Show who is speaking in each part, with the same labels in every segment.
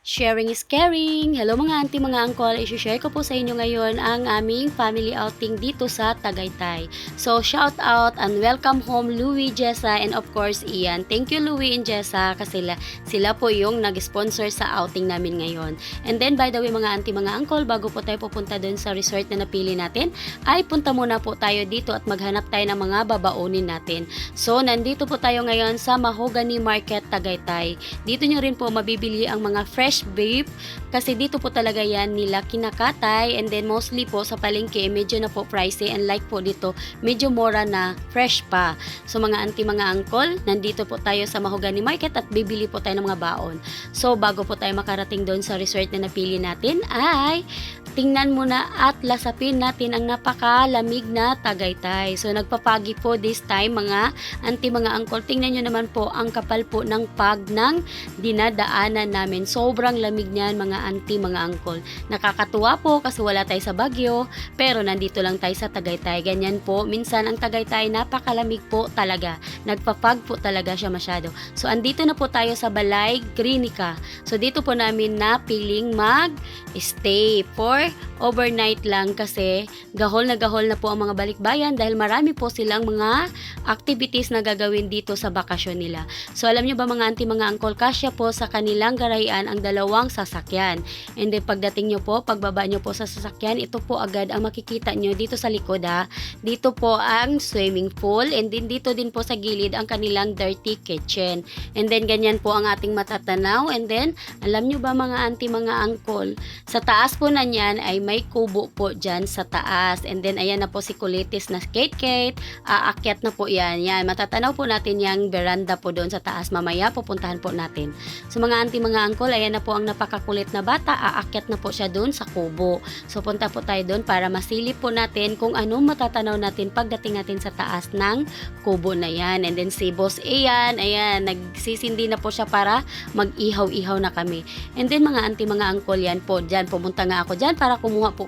Speaker 1: Sharing is caring. Hello mga auntie, mga uncle. I-share ko po sa inyo ngayon ang aming family outing dito sa Tagaytay. So, shout out and welcome home Louie, Jessa, and of course Ian. Thank you Louie and Jessa kasi sila po yung nag-sponsor sa outing namin ngayon. And then by the way mga auntie, mga uncle, bago po tayo pupunta doon sa resort na napili natin, ay punta muna po tayo dito at maghanap tayo ng mga babaunin natin. So, nandito po tayo ngayon sa Mahogany Market, Tagaytay. Dito nyo rin po mabibili ang mga fresh beef kasi dito po talaga yan nila kinakatay, and then mostly po sa palengke medyo na po pricey, and like po dito medyo mura na fresh pa. So mga auntie, mga uncle, nandito po tayo sa Mahogany Market at bibili po tayo ng mga baon. So bago po tayo makarating doon sa resort na napili natin ay tingnan muna at lasapin natin ang napakalamig na Tagaytay. So nagpapagi po this time mga auntie, mga uncle. Tingnan nyo naman po ang kapal po ng pag ng dinadaanan namin. Sobrang lamig niyan mga auntie, mga uncle. Nakakatuwa po kasi wala tayo sa Baguio, pero nandito lang tayo sa Tagaytay. Ganyan po, minsan ang Tagaytay napakalamig po talaga. Nagpapag po talaga siya masyado. So andito na po tayo sa Balay Grinica. So dito po namin napiling mag-stay for overnight lang kasi gahol na po ang mga balikbayan dahil marami po silang mga activities na gagawin dito sa bakasyon nila. So alam nyo ba mga auntie, mga uncle, kasya po sa kanilang garayan ang dalawang sasakyan. And then pagdating nyo po, pagbaba nyo po sa sasakyan, ito po agad ang makikita nyo dito sa likod ha. Dito po ang swimming pool, and then dito din po sa gilid ang kanilang dirty kitchen. And then ganyan po ang ating matatanaw. And then alam nyo ba mga auntie, mga uncle, sa taas po na niyan ay may kubo po dyan sa taas. And then ayan na po si kulitis na Kate, aakyat na po yan. Yan, matatanaw po natin yung veranda po doon sa taas. Mamaya pupuntahan po natin. So mga auntie, mga uncle, ayan na po ang napakakulit na bata, aakyat na po siya doon sa kubo. So punta po tayo doon para masilip po natin kung anong matatanaw natin pagdating natin sa taas ng kubo na yan. And then si Boss Ian, ayan, nagsisindi na po siya para mag-ihaw-ihaw na kami. And then mga auntie, mga uncle, yan po, dyan, pumunta nga ako dyan para kumuha po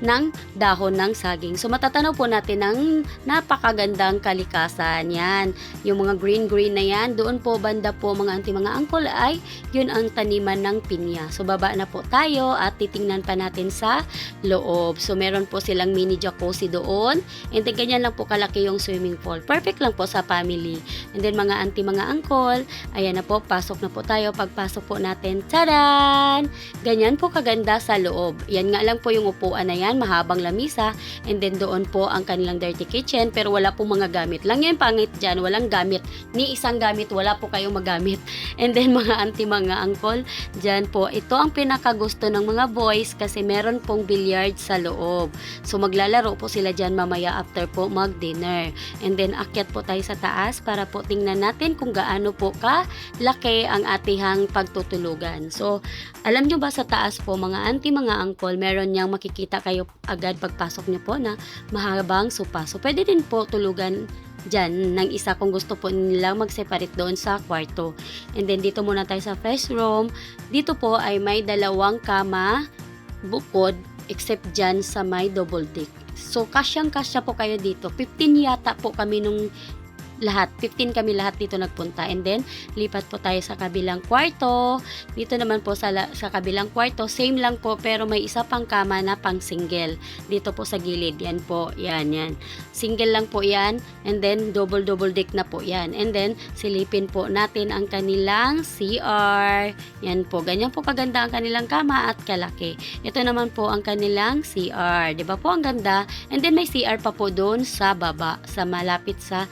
Speaker 1: ng dahon ng saging. So matatanaw po natin ang napakagandang kalikasan yan. Yung mga green na yan, doon po banda po mga auntie, mga uncle, ay yun ang taniman ng pinya. So baba na po tayo at titingnan pa natin sa loob. So meron po silang mini jacuzzi doon, and then ganyan lang po kalaki yung swimming pool. Perfect lang po sa family. And then mga auntie, mga uncle, ayan na po, pasok na po tayo. Pagpasok po natin, taran! Ganyan po kaganda sa loob. Yan nga lang po yung upuan na yan, mahabang lamisa, and then doon po ang kanilang dirty kitchen, pero wala po mga gamit lang yan, pangit dyan, walang gamit, ni isang gamit, wala po kayong magamit. And then mga auntie, mga uncle, dyan po, ito ang pinakagusto ng mga boys kasi meron pong billiard sa loob. So maglalaro po sila dyan mamaya after po mag-dinner. And then akyat po tayo sa taas para po tingnan natin kung gaano po kalaki ang atihang pagtutulugan. So alam nyo ba sa taas po mga auntie, mga uncle, meron niyang makikita kayo agad pagpasok nyo po na mahabang sopa. So pwede din po tulugan dyan ng isa kung gusto po nilang mag-separate doon sa kwarto. And then dito muna tayo sa first room. Dito po ay may dalawang kama bukod except dyan sa may double deck. So kasyang-kasya po kayo dito. 15 yata po kami nung lahat, 15 kami lahat dito nagpunta. And then lipat po tayo sa kabilang kwarto. Dito naman po sa kabilang kwarto, same lang po pero may isa pang kama na pang single dito po sa gilid. Yan po, yan single lang po yan, and then double deck na po yan. And then silipin po natin ang kanilang CR. Yan po, ganyan po kaganda ang kanilang kama at kalaki. Ito naman po ang kanilang CR, diba po ang ganda. And then may CR pa po doon sa baba, sa malapit sa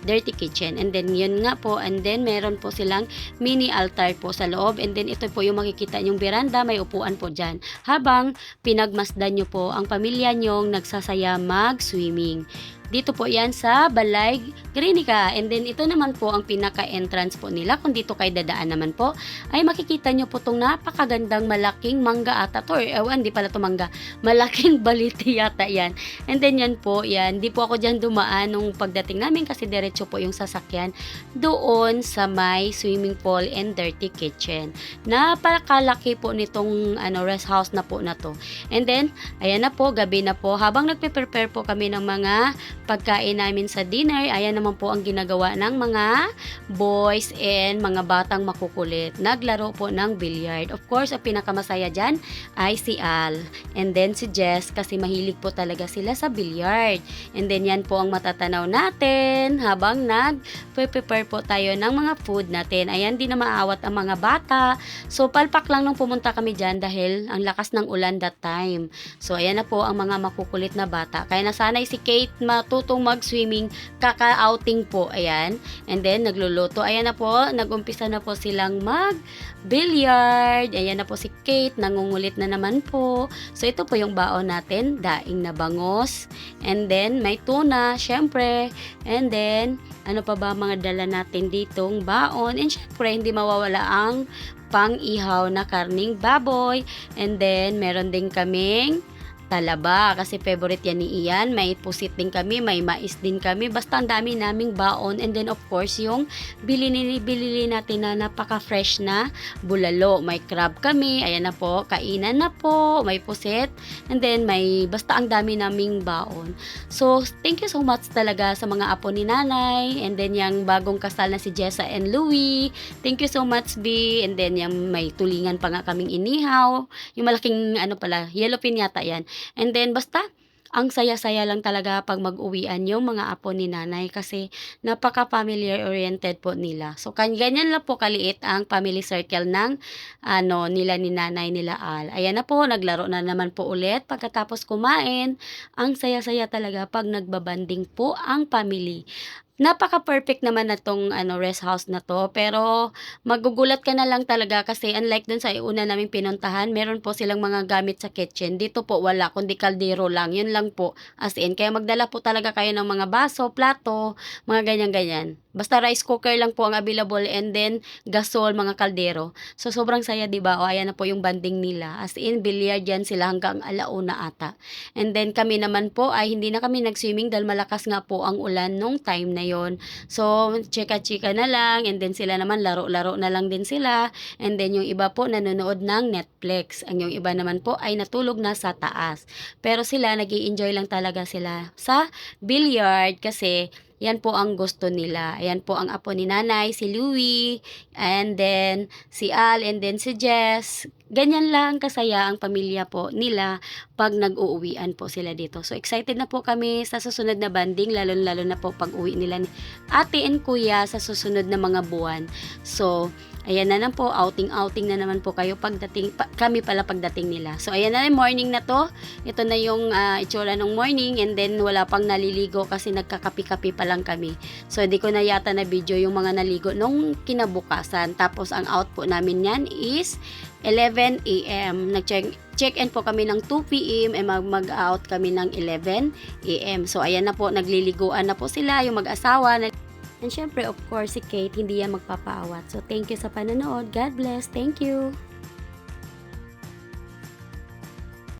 Speaker 1: dirty kitchen. And then yun nga po, and then meron po silang mini altar po sa loob, and then ito po yung makikita yung veranda, may upuan po dyan habang pinagmasdan nyo po ang pamilya nyong nagsasaya mag-swimming. Dito po yan sa Balay Grinica. And then ito naman po ang pinaka-entrance po nila. Kung dito kayo dadaan naman po, ay makikita nyo po itong napakagandang malaking mangga ata to. Hindi pala ito mangga. Malaking baliti yata yan. And then yan po, yan. Di po ako dyan dumaan nung pagdating namin kasi diretso po yung sasakyan doon sa may swimming pool and dirty kitchen. Napakalaki po nitong rest house na po na to. And then, ayan na po, gabi na po. Habang nagpe-prepare po kami ng mga pagkain namin sa dinner, ayan naman po ang ginagawa ng mga boys and mga batang makukulit. Naglaro po ng billiard. Of course, ang pinakamasaya dyan ay si Al. And then si Jess kasi mahilig po talaga sila sa billiard. And then yan po ang matatanaw natin habang nag-prepare po tayo ng mga food natin. Ayan, di na maawat ang mga bata. So, palpak lang nung pumunta kami dyan dahil ang lakas ng ulan that time. So, ayan na po ang mga makukulit na bata. Kaya nasanay si Kate matutong mag-swimming, kaka-outing po. Ayan. And then, nagluluto. Ayan na po, nag-umpisa na po silang mag-billiard. Ayan na po si Kate, nangungulit na naman po. So, ito po yung baon natin, daing na bangos. And then, may tuna, syempre. And then, ano pa ba mga dala natin ditong baon? And syempre, hindi mawawala ang pang-ihaw na karning baboy. And then, meron din kaming talaba kasi favorite yan ni Ian. May pusit din kami, may mais din kami. Basta ang dami naming baon. And then of course yung bilili natin na napaka-fresh na bulalo. May crab kami. Ayan na po, kainan na po. May pusit. And then may basta ang dami naming baon. So thank you so much talaga sa mga apo ni nanay. And then yung bagong kasal na si Jessa and Louie. Thank you so much B. And then yung may tulingan pa nga kaming inihaw. Yung malaking ano pala, yellow pin yata yan. And then basta ang saya-saya lang talaga pag mag-uwian yung mga apo ni nanay kasi napaka-family oriented po nila. So ganyan lang po kaliit ang family circle ng nila ni nanay nila Al. Ayan na po, naglaro na naman po ulit pagkatapos kumain. Ang saya-saya talaga pag nagbabanding po ang family. Napaka-perfect naman na tong rest house na to, pero magugulat ka na lang talaga kasi unlike dun sa una naming pinuntahan, meron po silang mga gamit sa kitchen. Dito po wala, kundi kaldero lang. Yun lang po, as in. Kaya magdala po talaga kayo ng mga baso, plato, mga ganyan-ganyan. Basta rice cooker lang po ang available and then gasol, mga kaldero. So sobrang saya, diba? O ayan na po yung banding nila. As in, billiard yan sila hanggang alauna ata. And then kami naman po ay hindi na kami nag-swimming dahil malakas nga po ang ulan nung time na yon. So, chika-chika na lang and then sila naman laro-laro na lang din sila and then yung iba po nanonood ng Netflix. Ang yung iba naman po ay natulog na sa taas. Pero sila nag-i-enjoy lang talaga sila sa billiard kasi yan po ang gusto nila. Ayan po ang apo ni nanay, si Louie, and then si Al, and then si Jess. Ganyan lang kasaya ang pamilya po nila pag nag-uuwian po sila dito. So excited na po kami sa susunod na banding, lalo na po pag uwi nila ni ate and kuya sa susunod na mga buwan. So ayan na po, outing na naman po kayo kami pala pagdating nila. So ayan na, morning na to. Ito na yung itsura ng morning and then wala pang naliligo kasi nagkakapi-kapi pa lang kami. So di ko na yata na video yung mga naligo nung kinabukasan. Tapos ang out po namin yan is 11 AM. Nag-check-in po kami ng 2 PM and mag-out kami ng 11 AM. So ayan na po, nagliliguan na po sila yung mag-asawa. And syempre, of course, si Kate, hindi yan magpapaawat. So, thank you sa panonood. God bless. Thank you.